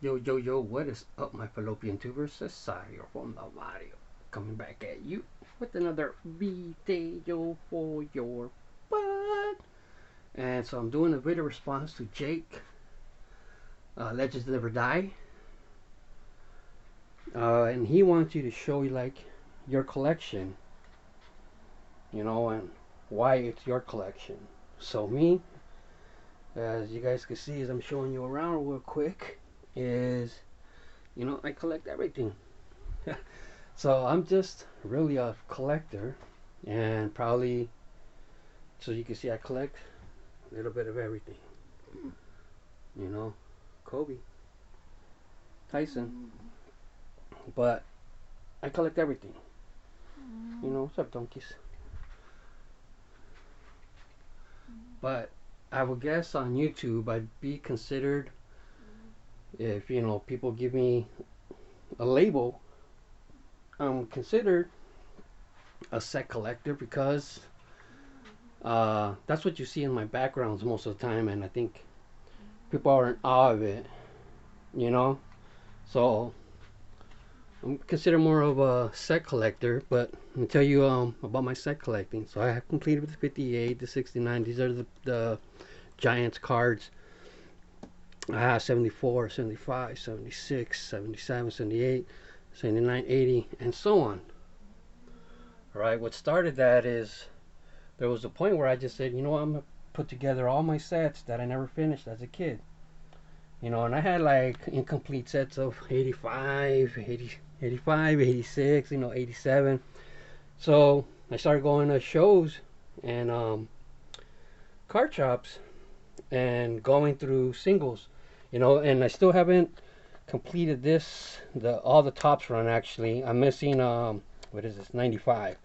Yo, yo, yo, what is up, my fallopian tubers? Cesario from the Mario. Coming back at you with another video for your butt. And so I'm doing a video response to Jake, Legends Never Die. And he wants you to show you, like, your collection, and why it's your collection. So me, as you guys can see as I'm showing you around real quick, is, I collect everything. So I'm just really a collector, and probably, so you can see I collect a little bit of everything. Kobe, Tyson, but I collect everything. What's up, donkeys? But I would guess on YouTube I'd be considered, if people give me a label, I'm considered a set collector, because that's what you see in my backgrounds most of the time, and I think people are in awe of it, so I'm considered more of a set collector. But let me tell you about my set collecting. So I have completed the 58, the 69. These are the Giants cards. I have 74, 75, 76, 77, 78, 79, 80, and so on. Alright, what started that is there was a point where I just said, I'm going to put together all my sets that I never finished as a kid. And I had like incomplete sets of 85, 80, 85, 86, 87. So I started going to shows and card shops and going through singles, and I still haven't completed all the Topps run. Actually, I'm missing what is this, 95.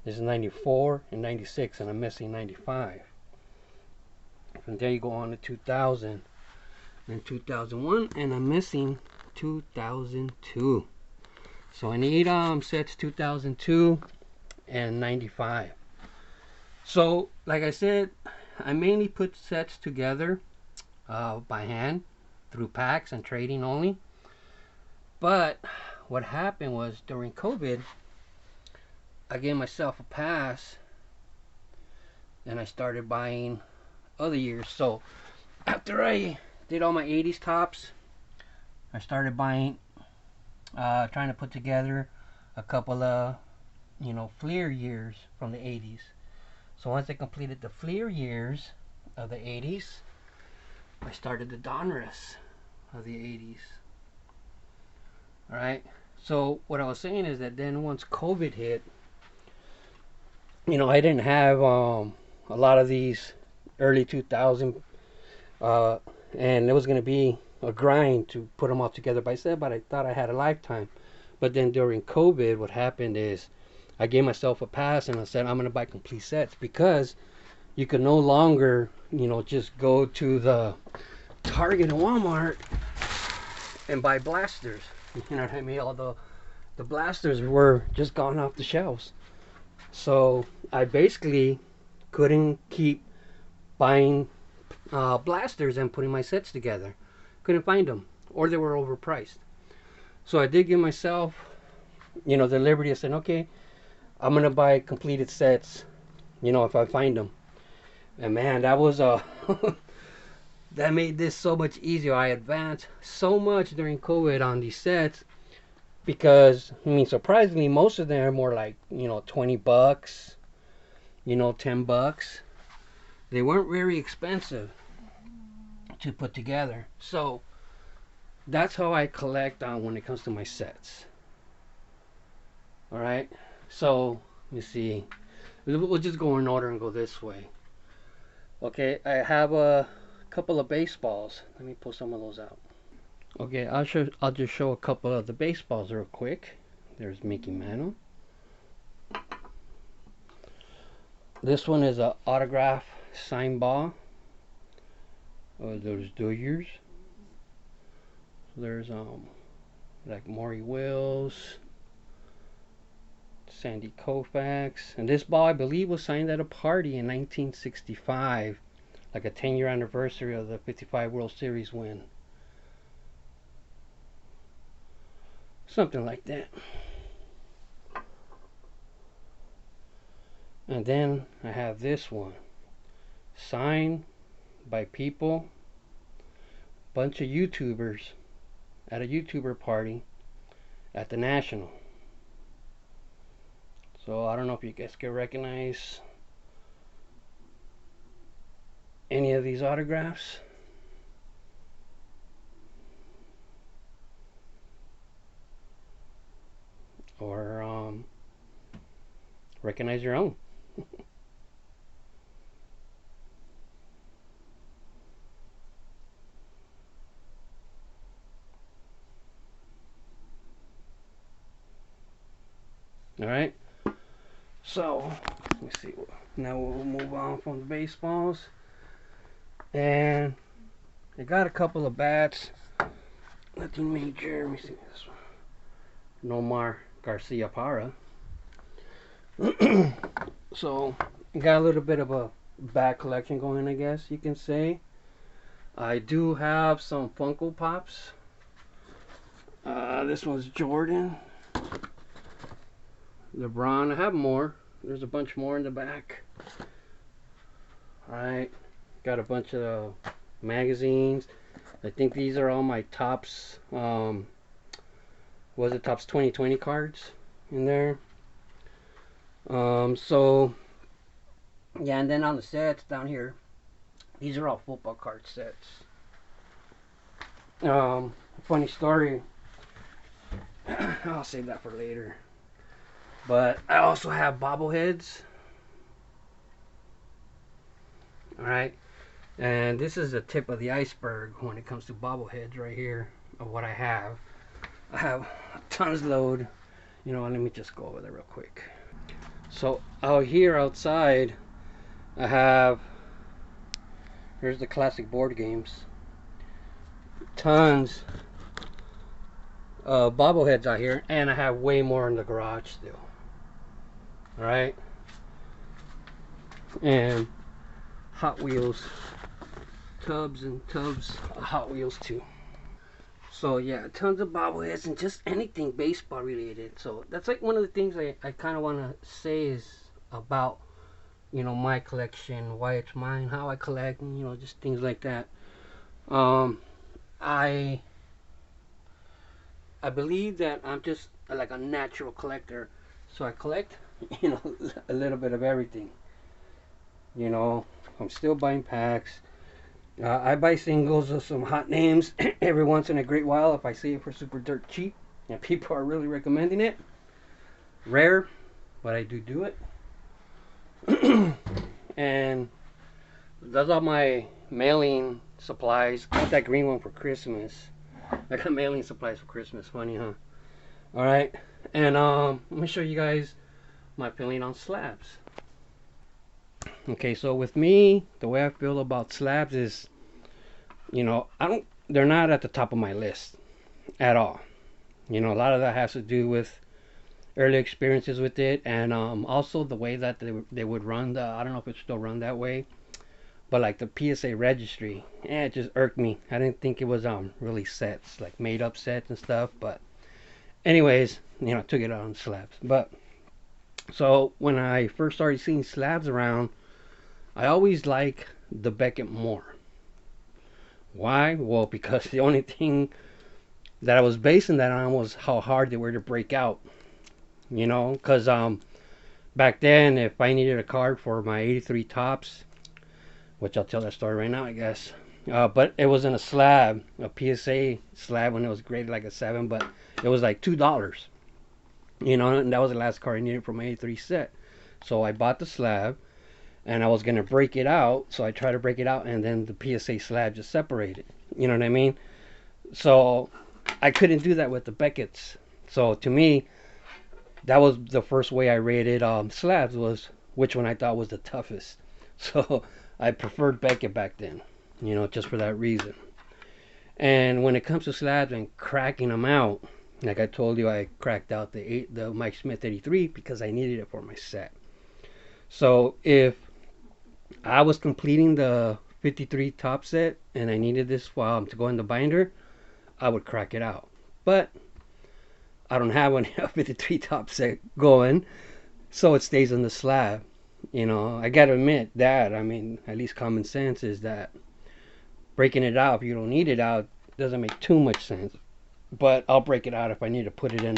This is 94 and 96, and I'm missing 95. From there you go on to 2000 and 2001, and I'm missing 2002. So I need sets 2002 and 95. So like I said, I mainly put sets together by hand through packs and trading only. But what happened was, during COVID, I gave myself a pass and I started buying other years. So after I did all my 80s Topps, I started buying, trying to put together a couple of Fleer years from the 80s. So once I completed the Fleer years of the 80s, I started the Donruss of the 80s. Alright, so what I was saying is that then once COVID hit, I didn't have a lot of these early 2000, and it was going to be a grind to put them all together by set, but I thought I had a lifetime. But then during COVID, what happened is I gave myself a pass and I said I'm going to buy complete sets, because you could no longer, just go to the Target and Walmart and buy blasters. You know what I mean? All the blasters were just gone off the shelves. So I basically couldn't keep buying blasters and putting my sets together. Couldn't find them, or they were overpriced. So I did give myself, the liberty of saying, okay, I'm gonna buy completed sets, if I find them. And man, that was that made this so much easier. I advanced so much during COVID on these sets, because surprisingly, most of them were like, $20, $10. They weren't very expensive to put together. So that's how I collect on when it comes to my sets. Alright, so let me see, we'll just go in order and go this way. Okay, I have a couple of baseballs. Let me pull some of those out. Okay, I'll just show a couple of the baseballs real quick. There's Mickey Mantle. This one is a autograph sign ball. There's Dodgers. There's like Maury Wills, Sandy Koufax, and this ball I believe was signed at a party in 1965, like a 10-year anniversary of the 55 World Series win. something like that. And then I have this one, signed by people, bunch of YouTubers at a YouTuber party at the National. So I don't know if you guys can recognize any of these autographs. Or recognize your own. Alright, so let me see. Now we'll move on from the baseballs. And I got a couple of bats. Nothing major. Let me see this one. Nomar Garcia Parra. So got a little bit of a bat collection going, I guess you can say. I do have some Funko Pops. This one's Jordan, LeBron. I have more. There's a bunch more in the back. Alright, got a bunch of magazines. I think these are all my tops. Was it tops 2020 cards in there? So yeah, and then on the sets down here, these are all football card sets. Funny story. I'll save that for later. But I also have bobbleheads. Alright. And this is the tip of the iceberg when it comes to bobbleheads right here of what I have. I have tons load. You know, let me just go over there real quick. So out here outside, I have, here's the classic board games. Tons of bobbleheads out here, and I have way more in the garage still. Alright. And Hot Wheels, tubs and tubs of Hot Wheels too. So yeah, tons of bobbleheads and just anything baseball related. So that's like one of the things I kind of want to say is about, you know, my collection, why it's mine, how I collect, you know, just things like that. I believe that I'm just like a natural collector, so I collect, you know, a little bit of everything. You know, I'm still buying packs. I buy singles of some hot names every once in a great while if I see it for super dirt cheap and people are really recommending it. Rare, but I do it. And that's all my mailing supplies. I got that green one for Christmas. I got mailing supplies for Christmas. Funny, huh? Alright, and let me show you guys my feeling on slabs. Okay, so with me, the way I feel about slabs is, you know, they're not at the top of my list at all. You know, a lot of that has to do with early experiences with it, and also the way that they would run I don't know if it's still run that way, but like the PSA registry, it just irked me. I didn't think it was really sets, like made up sets and stuff, but anyways, you know, I took it on slabs. But so when I first started seeing slabs around, I always like the Beckett more. Why? Well, because the only thing that I was basing that on was how hard they were to break out. You know, because back then, if I needed a card for my 83 tops, which I'll tell that story right now, I guess. But it was in a slab, a PSA slab when it was graded like a 7, but it was like $2. You know, and that was the last card I needed for my 83 set. So I bought the slab, and I was going to break it out. So I tried to break it out, and then the PSA slab just separated. You know what I mean? So I couldn't do that with the Beckett's. So to me, that was the first way I rated slabs, was which one I thought was the toughest. So I preferred Beckett back then, you know, just for that reason. And when it comes to slabs and cracking them out, like I told you, I cracked out the Mike Smith 83 because I needed it for my set. So if I was completing the 53 top set and I needed this to go in the binder, I would crack it out. But I don't have one 53 top set going, so it stays on the slab. You know, I gotta admit that. I mean, at least common sense is that breaking it out if you don't need it out doesn't make too much sense. But I'll break it out if I need to put it in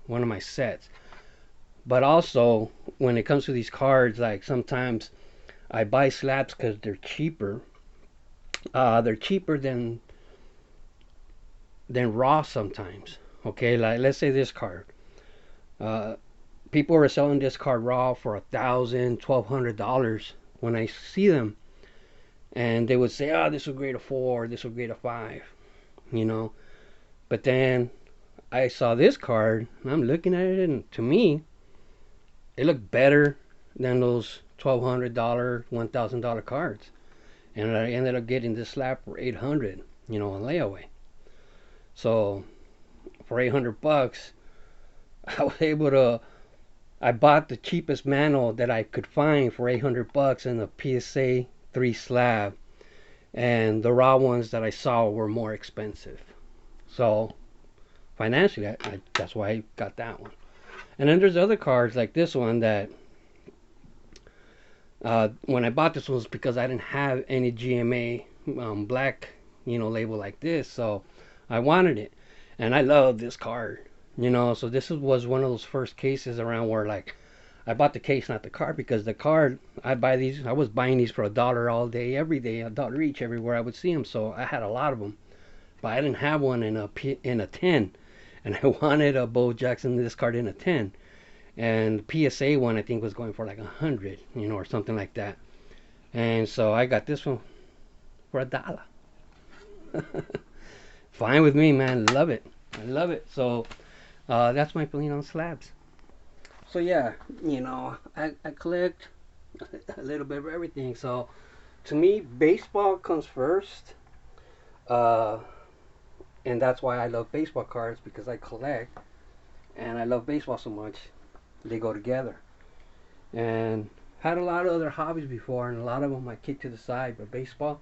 one of my sets. But also, when it comes to these cards, like sometimes I buy slabs because they're cheaper. They're cheaper than raw sometimes. Okay, like let's say this card. Uh, People are selling this card raw for $1,000, $1,200 when I see them, and they would say, "Oh, this will grade a 4, this will grade a 5," you know. But then I saw this card, and I'm looking at it, and to me, it looked better than those $1,200, $1,000 cards, and I ended up getting this slab for 800, you know, on layaway. So for 800 bucks, I was able to. I bought the cheapest manual that I could find for 800 bucks in the PSA 3 slab, and the raw ones that I saw were more expensive. So financially, that's why I got that one. And then there's other cards like this one that when I bought this one was because I didn't have any GMA black, you know, label like this, so I wanted it, and I love this card, you know. So this was one of those first cases around where like I bought the case, not the card, because the card I buy these. I was buying these for $1 all day, every day, $1 each everywhere I would see them. So I had a lot of them, but I didn't have one in a 10, and I wanted a Bo Jackson this card in a 10. And the PSA one I think was going for like 100, you know, or something like that. And so I got this one for $1. Fine with me, man. Love it. I love it. So that's my feeling on slabs. So yeah, you know, I collect a little bit of everything. So to me, baseball comes first, uh, and that's why I love baseball cards, because I collect and I love baseball so much. They go together. And had a lot of other hobbies before, and a lot of them I kicked to the side, but baseball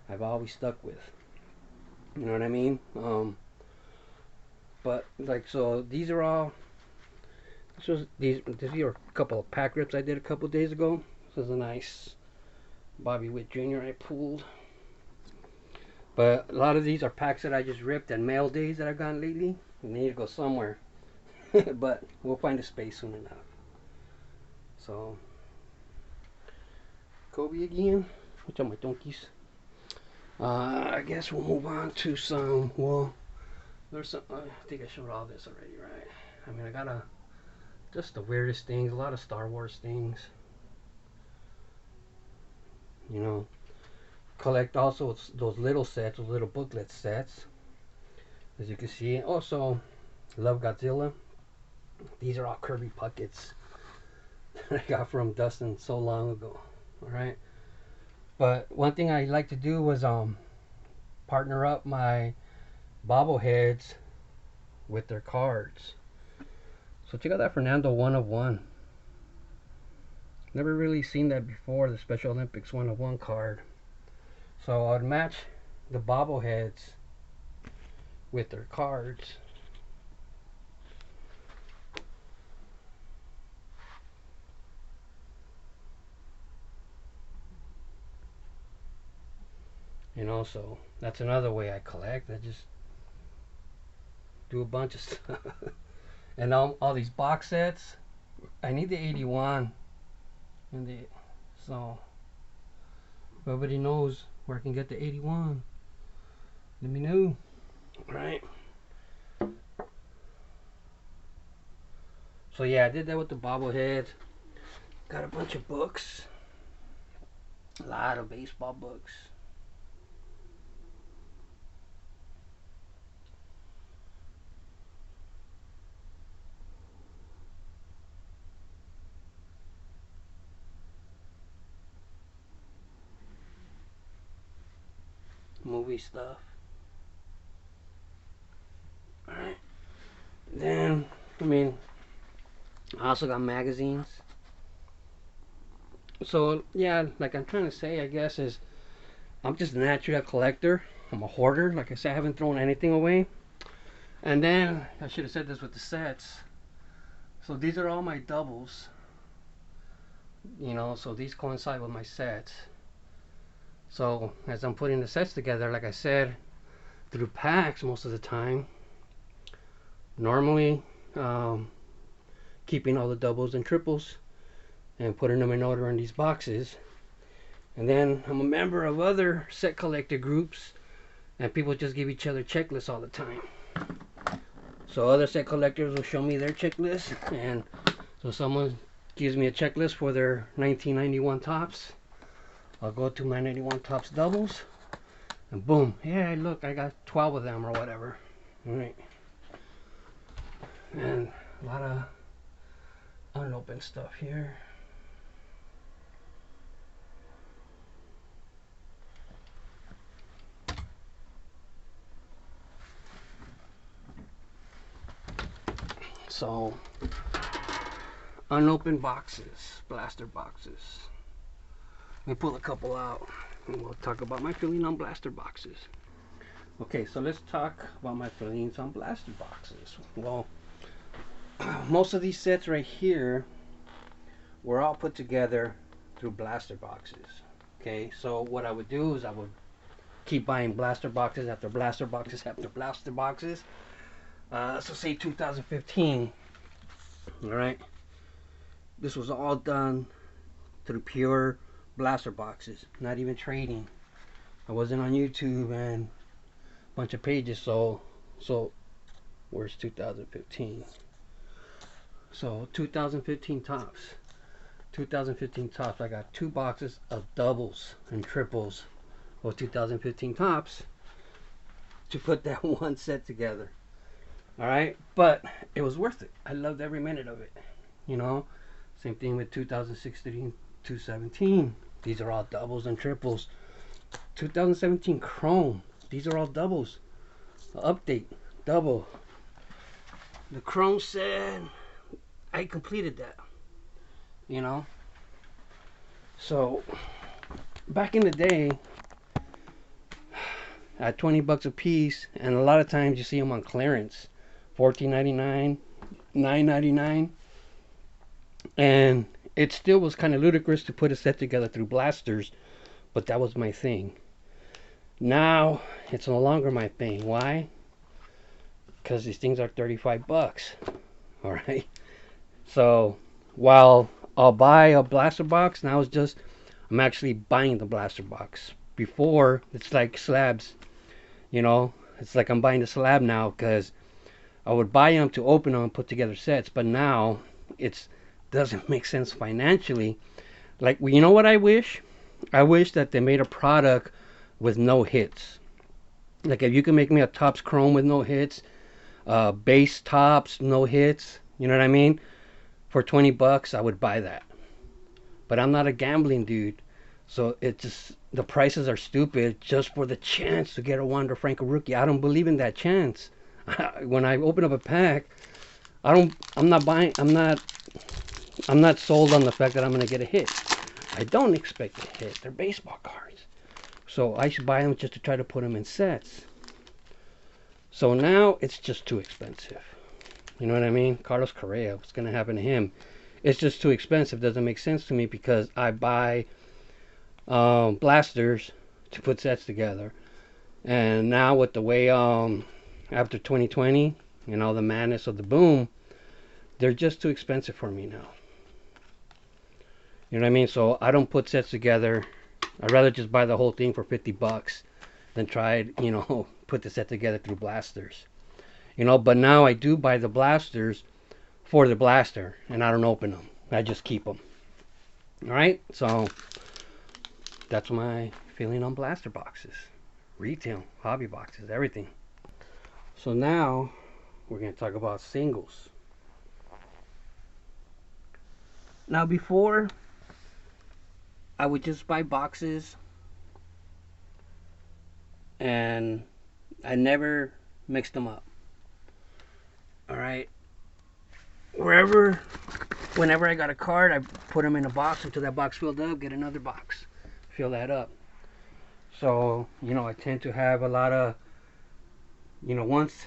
I've always stuck with. You know what I mean? But like, so these are all. These are a couple of pack rips I did a couple of days ago. This is a nice Bobby Witt Jr. I pulled. But a lot of these are packs that I just ripped and mail days that I've gotten lately. They need to go somewhere. But we'll find a space soon enough. So, Kobe again. What's up, my donkeys? I guess we'll move on to some. Well, there's some. I think I showed all this already, right? I mean, I got just the weirdest things. A lot of Star Wars things. You know, collect also those little sets, those little booklet sets. As you can see, also love Godzilla. These are all Kirby Puckets that I got from Dustin so long ago. All right, but one thing I like to do was partner up my bobbleheads with their cards. So check out that Fernando 1 of 1. Never really seen that before, the Special Olympics 1 of 1 card. So I'd match the bobbleheads with their cards. You know, so that's another way I collect. I just do a bunch of stuff. And all these box sets, I need the 81. And so nobody knows where I can get the 81. Let me know. Right. So yeah, I did that with the bobbleheads. Got a bunch of books. A lot of baseball books. Movie stuff. Alright. Then, I mean, I also got magazines. So, yeah, like I'm trying to say, I guess, is I'm just a natural collector. I'm a hoarder. Like I said, I haven't thrown anything away. And then I should have said this with the sets. So these are all my doubles. You know, so these coincide with my sets. So as I'm putting the sets together, like I said, through packs most of the time. Normally, keeping all the doubles and triples and putting them in order in these boxes. And then I'm a member of other set collector groups, and people just give each other checklists all the time. So other set collectors will show me their checklist, and so someone gives me a checklist for their 1991 tops. I'll go to my 91 tops doubles, and boom, yeah, look, I got 12 of them or whatever. All right. And a lot of unopened stuff here. So, unopened boxes, blaster boxes. Let me pull a couple out and we'll talk about my feeling on blaster boxes. Okay, so let's talk about my feelings on blaster boxes. Well, most of these sets right here were all put together through blaster boxes. Okay, so what I would do is I would keep buying blaster boxes after blaster boxes after blaster boxes. So say 2015, all right, this was all done through pure blaster boxes, not even trading. I wasn't on YouTube and a bunch of pages. So where's 2015? So 2015 tops. 2015 tops. I got 2 boxes of doubles and triples of 2015 tops to put that one set together. All right, but it was worth it. I loved every minute of it. You know, same thing with 2016, 2017. These are all doubles and triples. 2017 Chrome. These are all doubles. Update, double. The Chrome set, I completed that. You know, so back in the day, at 20 bucks a piece, and a lot of times you see them on clearance, $14.99, $9.99, and it still was kind of ludicrous to put a set together through blasters, but that was my thing. Now it's no longer my thing. Why? Because these things are 35 bucks. All right. So while I'll buy a blaster box, now it's just I'm actually buying the blaster box. Before, it's like slabs. You know, it's like I'm buying a slab now, because I would buy them to open them and put together sets, but now it doesn't make sense financially. Like, you know what I wish? I wish that they made a product with no hits. Like, if you can make me a Topps Chrome with no hits, base tops, no hits, you know what I mean? For 20 bucks, I would buy that. But I'm not a gambling dude, so it just, the prices are stupid just for the chance to get a Wander Franco rookie. I don't believe in that chance. When I open up a pack, I'm not sold on the fact that I'm going to get a hit. I don't expect a hit. They're baseball cards. So I should buy them just to try to put them in sets. So now it's just too expensive. You know what I mean? Carlos Correa, what's going to happen to him? It's just too expensive. Doesn't make sense to me, because I buy blasters to put sets together. And now with the way after 2020 and all the madness of the boom, they're just too expensive for me now. You know what I mean? So I don't put sets together. I'd rather just buy the whole thing for 50 bucks than try, you know, put the set together through blasters. You know, but now I do buy the blasters for the blaster, and I don't open them. I just keep them. All right? So that's my feeling on blaster boxes. Retail, hobby boxes, everything. So now we're going to talk about singles. Now before, I would just buy boxes and I never mixed them up. Alright, whenever I got a card, I put them in a box until that box filled up, get another box, fill that up. So, I tend to have a lot of, once,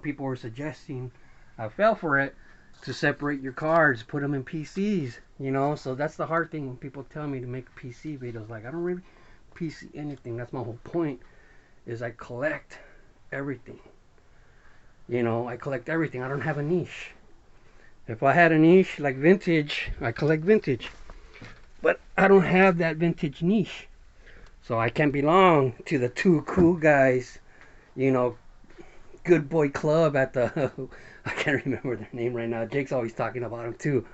people were suggesting, I fell for it, to separate your cards, put them in PCs, So that's the hard thing when people tell me to make PC videos. Like, I don't really PC anything. That's my whole point, is I collect everything. I collect everything. I don't have a niche. If I had a niche like vintage, I collect vintage. But I don't have that vintage niche. So I can't belong to the two cool guys, you know, good boy club at the, I can't remember their name right now. Jake's always talking about them too.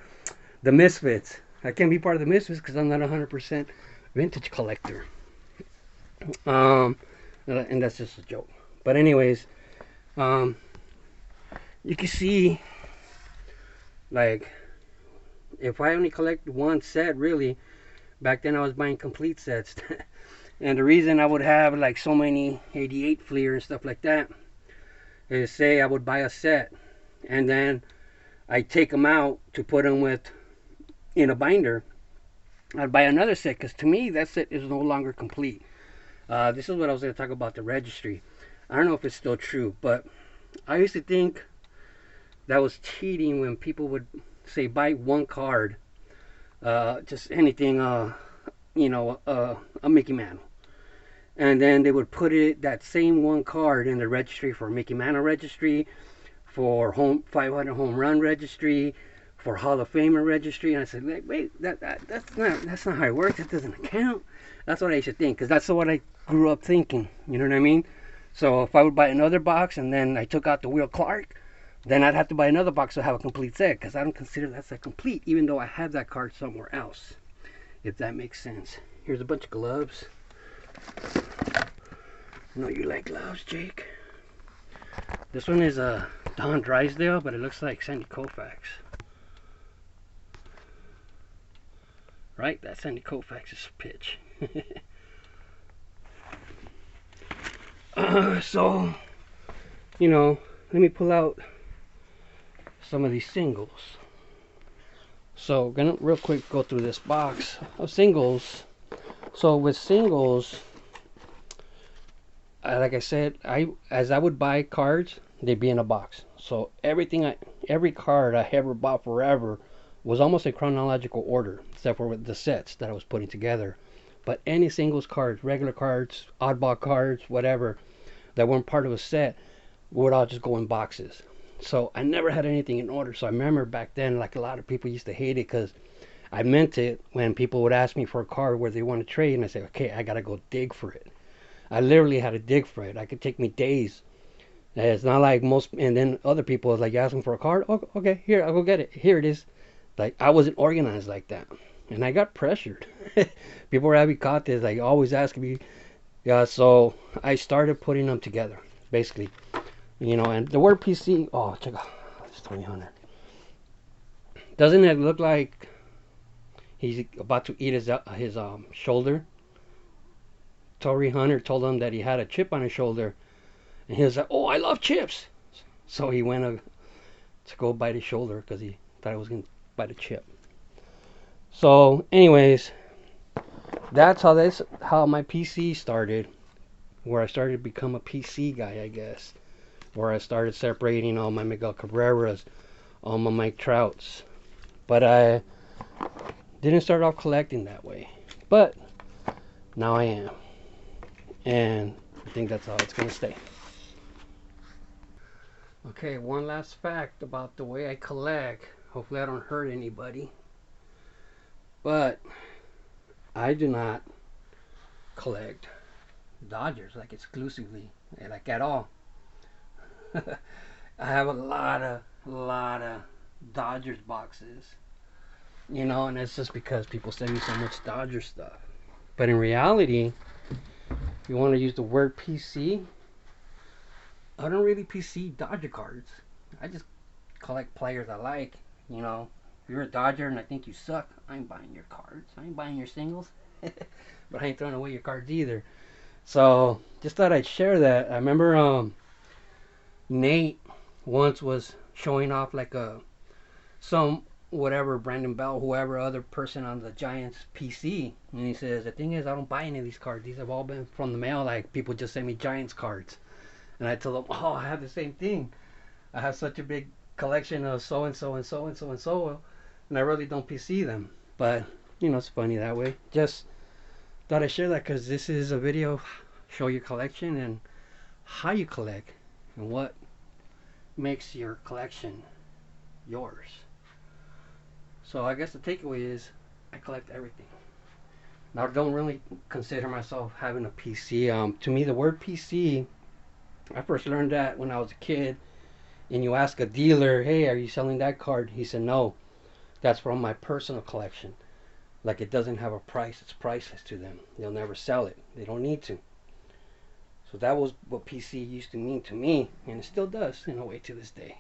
The Misfits. I can't be part of the Misfits because I'm not 100% vintage collector. And that's just a joke. But anyways, um, you can see, like, if I only collect one set, really, back then I was buying complete sets. And the reason I would have like so many 88 Fleer and stuff like that is, say I would buy a set and then I take them out to put them with in a binder. I'd buy another set because to me that set is no longer complete. This is what I was going to talk about, the registry. I don't know if it's still true, but I used to think that was cheating when people would say buy one card, just anything, a Mickey Mantle. And then they would put that same one card in the registry for Mickey Mantle registry, for 500 home run registry, for Hall of Famer registry. And I said, wait, that's not how it works. That doesn't count. That's what I used to think, because that's what I grew up thinking. You know what I mean? So if I would buy another box and then I took out the Will Clark, then I'd have to buy another box to have a complete set, because I don't consider that set complete, even though I have that card somewhere else. If that makes sense. Here's a bunch of gloves. I know you like gloves, Jake. This one is a Don Drysdale, but it looks like Sandy Koufax. Right? That's Sandy Koufax's pitch. So, let me pull out some of these singles. So, gonna real quick go through this box of singles. So with singles, like I said, as I would buy cards, they'd be in a box. So every card I ever bought forever was almost in chronological order, except for with the sets that I was putting together. But any singles cards, regular cards, oddball cards, whatever, that weren't part of a set, would all just go in boxes. So I never had anything in order. So I remember back then, like, a lot of people used to hate it because I meant it when people would ask me for a card where they want to trade, and I say, okay, I gotta go dig for it. I literally had to dig for it. It could take me days. It's not like most, and then other people was like, you asking for a card? Oh, okay, here, I'll go get it. Here it is. Like, I wasn't organized like that. And I got pressured. People were having contests, like, always asking me. Yeah, so I started putting them together, basically. And the word PC, oh, check out, it's 300. Doesn't it look like he's about to eat his shoulder? Torii Hunter told him that he had a chip on his shoulder, and he was like, "Oh, I love chips." So he went to go bite his shoulder because he thought he was going to bite a chip. So, anyways, that's how my PC started, where I started to become a PC guy, I guess, where I started separating all my Miguel Cabreras, all my Mike Trouts. But I didn't start off collecting that way. But now I am. And I think that's how it's going to stay. Okay, one last fact about the way I collect. Hopefully I don't hurt anybody. But I do not collect Dodgers, like, exclusively, like, at all. I have a lot of Dodgers boxes. And it's just because people send me so much Dodger stuff. But in reality, if you want to use the word PC, I don't really PC Dodger cards. I just collect players I like. If you're a Dodger and I think you suck, I ain't buying your cards. I ain't buying your singles. But I ain't throwing away your cards either. So, just thought I'd share that. I remember Nate once was showing off like some whatever, Brandon Bell, whoever other person on the Giants PC, and he says, the thing is, I don't buy any of these cards. These have all been from the mail. Like, people just send me Giants cards. And I told him, oh, I have the same thing. I have such a big collection of so and so and so and so and so, and I really don't PC them. But you know, it's funny that way. Just thought I'd share that because this is a video show your collection and how you collect and what makes your collection yours. So I guess the takeaway is I collect everything. Now I don't really consider myself having a PC. To me, the word PC, I first learned that when I was a kid. And you ask a dealer, hey, are you selling that card? He said, no, that's from my personal collection. Like, it doesn't have a price. It's priceless to them. They'll never sell it. They don't need to. So that was what PC used to mean to me, and it still does in a way to this day.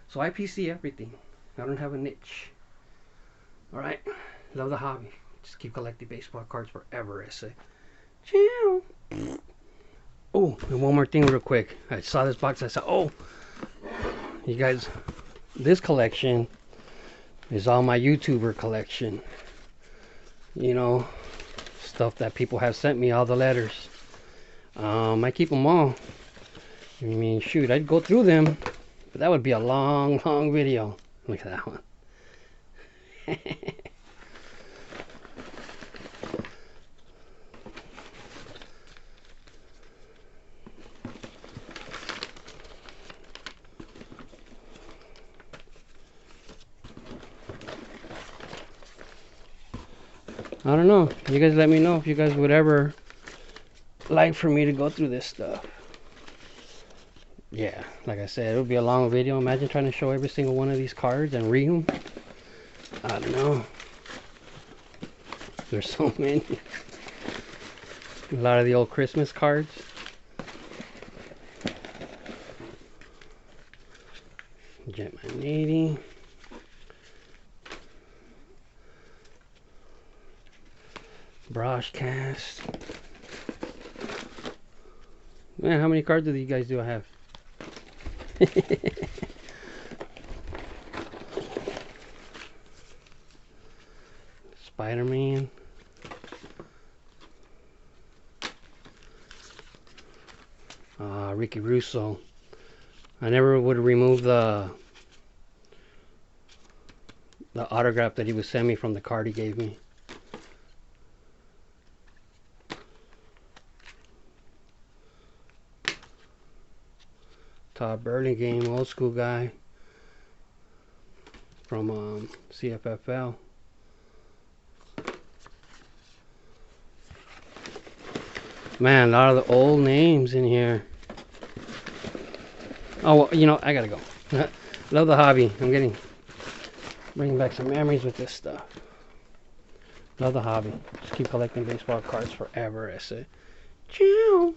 So I PC everything. I don't have a niche. All right, love the hobby. Just keep collecting baseball cards forever, I say. Ciao. Oh, and one more thing real quick. I saw this box. I said, oh, you guys, this collection is all my YouTuber collection. You know, stuff that people have sent me, all the letters. I keep them all. I mean, shoot, I'd go through them, but that would be a long, long video. Look at that one. I don't know. You guys let me know if you guys would ever like for me to go through this stuff. Yeah, like I said, it would be a long video. Imagine trying to show every single one of these cards and read them. I don't know. There's so many. A lot of the old Christmas cards. Jetman 80. Broadcast. Man, how many cards do you guys do I have? Spider-Man. Ricky Russo. I never would remove the autograph that he would send me from the card he gave me. Todd Burlingame, old school guy from CFFL. Man, a lot of the old names in here. Oh, well, you know, I gotta go. Love the hobby. Bringing back some memories with this stuff. Love the hobby. Just keep collecting baseball cards forever, I say. Ciao.